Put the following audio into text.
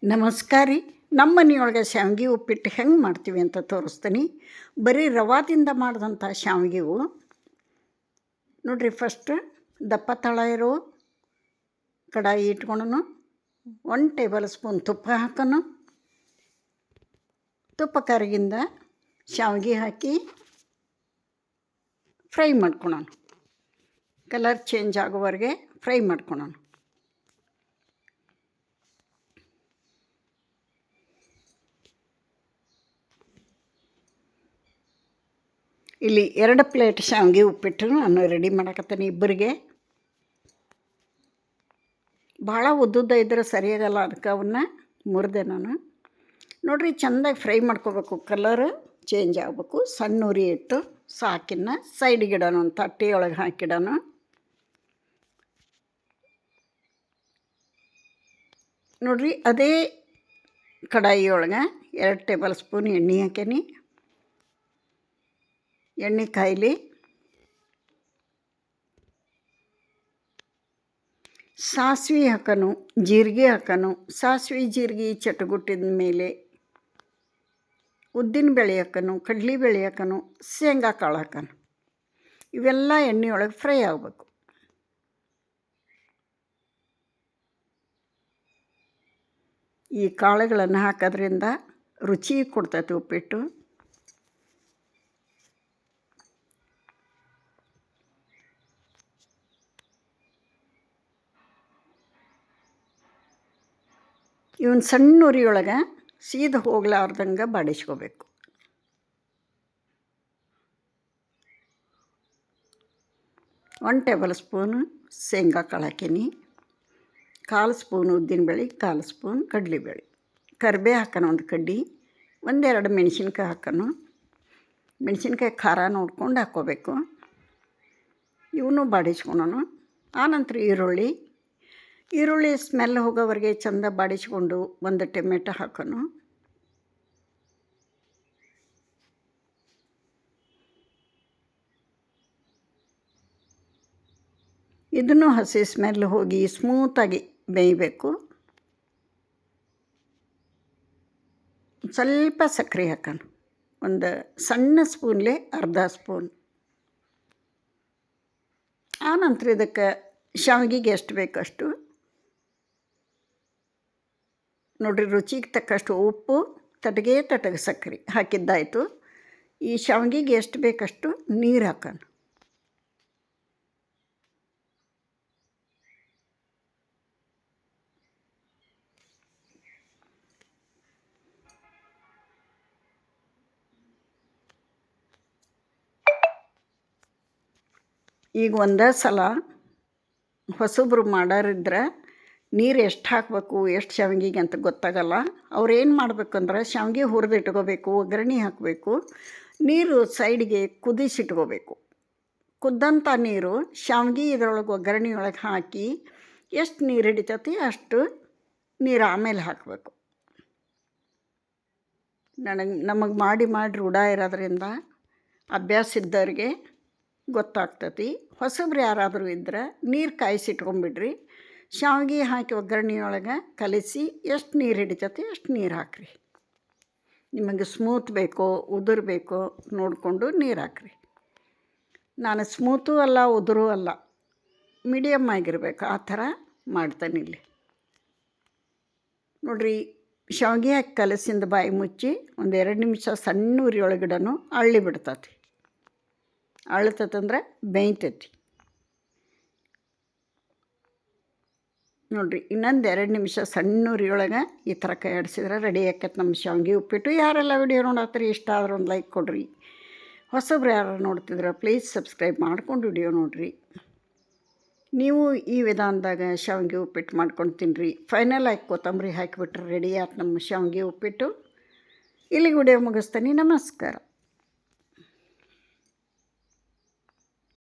ನಮಸ್ಕಾರ ರೀ. ನಮ್ಮ ಮನೆಯೊಳಗೆ ಶಾವ್ಗೆ ಉಪ್ಪಿಟ್ಟು ಹೆಂಗೆ ಮಾಡ್ತೀವಿ ಅಂತ ತೋರಿಸ್ತೀನಿ. ಬರೀ ರವಾದಿಂದ ಮಾಡಿದಂಥ ಶಾವ್ಗೆವು ನೋಡಿರಿ. ಫಸ್ಟ್ ದಪ್ಪ ತಳ ಇರೋ ಕಡಾಯಿ ಇಟ್ಕೊಂಡು 1 ಟೇಬಲ್ ಸ್ಪೂನ್ ತುಪ್ಪ ಹಾಕೋಣ. ತುಪ್ಪ ಕರಗಿಂದ ಶಾವ್ಗೆ ಹಾಕಿ ಫ್ರೈ ಮಾಡ್ಕೊಳೋಣ. ಕಲರ್ ಚೇಂಜ್ ಆಗೋವರೆಗೆ ಫ್ರೈ ಮಾಡ್ಕೊಳೋಣ. ಇಲ್ಲಿ 2 ಪ್ಲೇಟ್ ಶಾವ್ಗೆ ಉಪ್ಪಿಟ್ಟು ನಾನು ರೆಡಿ ಮಾಡಕತ್ತೀನಿ ಇಬ್ಬರಿಗೆ. ಭಾಳ ಉದ್ದುದ್ದ ಇದ್ರೆ ಸರಿಯಾಗಲ್ಲ, ಅದಕ್ಕೆ ಅವನ್ನ ಮುರಿದೆ ನಾನು. ನೋಡಿರಿ, ಚೆಂದಾಗಿ ಫ್ರೈ ಮಾಡ್ಕೋಬೇಕು. ಕಲರ್ ಚೇಂಜ್ ಆಗಬೇಕು. ಸಣ್ಣ ಉರಿ ಇಟ್ಟು ಸಾಕಿನ ಸೈಡಿಗೆ ಇಡೋಣ, ಒಂದು ತಟ್ಟೆಯೊಳಗೆ ಹಾಕಿಡೋಣ. ನೋಡಿರಿ, ಅದೇ ಕಡಾಯಿಯೊಳಗೆ 2 ಟೇಬಲ್ ಸ್ಪೂನ್ ಎಣ್ಣೆ ಹಾಕೀನಿ. ಎಣ್ಣೆ ಕಾಯಿಲಿ. ಸಾಸಿವೆ ಹಾಕೋಣ, ಜೀರಿಗೆ ಹಾಕೋಣ. ಸಾಸಿವೆ ಜೀರಿಗೆ ಚಟಗುಟ್ಟಿದ ಮೇಲೆ ಉದ್ದಿನಬೇಳೆ ಹಾಕೋಣ, ಕಡಲೆಬೇಳೆ ಹಾಕೋಣ, ಶೇಂಗಾ ಕಾಳು ಹಾಕೋಣ. ಇವೆಲ್ಲ ಎಣ್ಣೆಯೊಳಗೆ ಫ್ರೈ ಆಗಬೇಕು. ಈ ಕಾಳುಗಳನ್ನು ಹಾಕೋದ್ರಿಂದ ರುಚಿ ಕೊಡ್ತೈತೆ ಉಪ್ಪಿಟ್ಟು. ಇವನ್ ಸಣ್ಣ ಉರಿಯೊಳಗೆ ಸೀದ ಹೋಗ್ಲಾರ್ದಂಗೆ ಬಾಡಿಸ್ಕೋಬೇಕು. ಒಂದು ಟೇಬಲ್ ಸ್ಪೂನು ಶೇಂಗಾ ಕಾಳು ಹಾಕೀನಿ, 1/4 ಸ್ಪೂನ್ ಉದ್ದಿನಬೇಳೆ, 1/4 ಸ್ಪೂನ್ ಕಡಲೆಬೇಳೆ, ಕರಿಬೇವು ಹಾಕೋಣ, ಒಂದು ಕಡ್ಡಿ, 1-2 ಮೆಣಸಿನ್ಕಾಯಿ ಹಾಕೋಣ. ಮೆಣಸಿನ್ಕಾಯಿ ಖಾರ ನೋಡ್ಕೊಂಡು ಹಾಕ್ಕೋಬೇಕು. ಇವನು ಬಾಡಿಸ್ಕೊಳೋಣ. ಆನಂತರ ಈರುಳ್ಳಿ ಸ್ಮೆಲ್ ಹೋಗೋವರೆಗೆ ಚೆಂದ ಬಾಡಿಸ್ಕೊಂಡು 1 ಟೊಮೆಟೊ ಹಾಕೋಣ. ಇದನ್ನು ಹಸಿ ಸ್ಮೆಲ್ ಹೋಗಿ ಸ್ಮೂತಾಗಿ ಬೇಯಬೇಕು. ಸ್ವಲ್ಪ ಸಕ್ಕರೆ ಹಾಕೋಣ, ಒಂದು ಸಣ್ಣ ಸ್ಪೂನ್ಲೆ 1/2 ಸ್ಪೂನ್. ಆನಂತರ ಇದಕ್ಕೆ ಶಾವಿಗೆಗೆ ಎಷ್ಟು ಬೇಕಷ್ಟು ನೋಡಿರಿ, ರುಚಿಗೆ ತಕ್ಕಷ್ಟು ಉಪ್ಪು, ತಟಗೆ ಸಕ್ಕರೆ ಹಾಕಿದ್ದಾಯಿತು. ಈ ಶಾವಿಗೆಗೆ ಎಷ್ಟು ಬೇಕಷ್ಟು ನೀರು ಹಾಕೋಣ. ಈಗ ಒಂದೇ ಸಲ ಹೊಸಬ್ರು ಮಾಡೋರಿದ್ರೆ ನೀರು ಎಷ್ಟು ಹಾಕಬೇಕು, ಎಷ್ಟು ಶಾವಿಗೆಗೆ ಅಂತ ಗೊತ್ತಾಗಲ್ಲ. ಅವ್ರು ಏನು ಮಾಡಬೇಕಂದ್ರೆ ಶಾವಿಗೆ ಹುರಿದಿಟ್ಕೋಬೇಕು, ಒಗ್ಗರಣೆ ಹಾಕಬೇಕು, ನೀರು ಸೈಡಿಗೆ ಕುದಿಸಿಟ್ಕೋಬೇಕು. ಕುದ್ದಂಥ ನೀರು ಶಾವಿಗೆ ಇದರೊಳಗೆ ಒಗ್ಗರಣೆಯೊಳಗೆ ಹಾಕಿ ಎಷ್ಟು ನೀರು ಹಿಡಿತೈತಿ ಅಷ್ಟು ನೀರು ಆಮೇಲೆ ಹಾಕಬೇಕು. ನಮಗೆ ಮಾಡಿ ರೂಢ ಇರೋದ್ರಿಂದ ಅಭ್ಯಾಸ ಇದ್ದವ್ರಿಗೆ ಗೊತ್ತಾಗ್ತತಿ. ಹೊಸಬ್ರು ಯಾರಾದರೂ ಇದ್ರೆ ನೀರು ಕಾಯಿಸಿಟ್ಕೊಂಬಿಡ್ರಿ. ಶಾವಿಗೆ ಹಾಕಿ ಒಗ್ಗರಣೆಯೊಳಗೆ ಕಲಿಸಿ ಎಷ್ಟು ನೀರು ಹಿಡಿತೈತಿ ಅಷ್ಟು ನೀರು ಹಾಕಿರಿ. ನಿಮಗೆ ಸ್ಮೂತ್ ಬೇಕೋ ಉದುರು ಬೇಕೋ ನೋಡಿಕೊಂಡು ನೀರು ಹಾಕಿರಿ. ನಾನು ಸ್ಮೂತು ಅಲ್ಲ ಉದುರು ಅಲ್ಲ, ಮೀಡಿಯಮ್ ಆಗಿರ್ಬೇಕು, ಆ ಥರ ಮಾಡ್ತಾನೆ ಇಲ್ಲಿ. ನೋಡಿರಿ, ಶಾವಿಗೆ ಹಾಕಿ ಕಲಸಿಂದ ಬಾಯಿ ಮುಚ್ಚಿ 1-2 ನಿಮಿಷ ಸಣ್ಣ ಉರಿಯೊಳಗಿಡನು ಅಳ್ಳಿ ಬಿಡ್ತತಿ. ಅಳ್ತತಂದ್ರೆ ಬೇಯ್ತೈತಿ. ನೋಡಿರಿ, ಇನ್ನೊಂದು 2 ನಿಮಿಷ ಸಣ್ಣ ಉರಿಯೊಳಗೆ ಈ ಥರ ಕೈ ಆಡಿಸಿದ್ರೆ ರೆಡಿ ಆಕೈತೆ ನಮ್ಮ ಶಾವಿಗೆ ಉಪ್ಪಿಟ್ಟು. ಯಾರೆಲ್ಲ ವಿಡಿಯೋ ನೋಡತ್ತೀರಿ, ಇಷ್ಟ ಆದ್ರೆ ಒಂದು ಲೈಕ್ ಕೊಡಿರಿ. ಹೊಸಬ್ರು ಯಾರು ನೋಡ್ತಿದ್ರೆ ಪ್ಲೀಸ್ ಸಬ್ಸ್ಕ್ರೈಬ್ ಮಾಡ್ಕೊಂಡು ವಿಡಿಯೋ ನೋಡಿರಿ. ನೀವು ಈ ವಿಧಾನದಾಗ ಶಾವಿಗೆ ಉಪ್ಪಿಟ್ಟು ಮಾಡ್ಕೊಂಡು ತಿನ್ನಿರಿ. ಫೈನಲ್ ಆಗಿ ಕೊತ್ತಂಬರಿ ಹಾಕಿಬಿಟ್ರೆ ರೆಡಿ ಆಯ್ತು ನಮ್ಮ ಶಾವಿಗೆ ಉಪ್ಪಿಟ್ಟು. ಇಲ್ಲಿಗೆ ವಿಡಿಯೋ ಮುಗಿಸ್ತೀನಿ. ನಮಸ್ಕಾರ.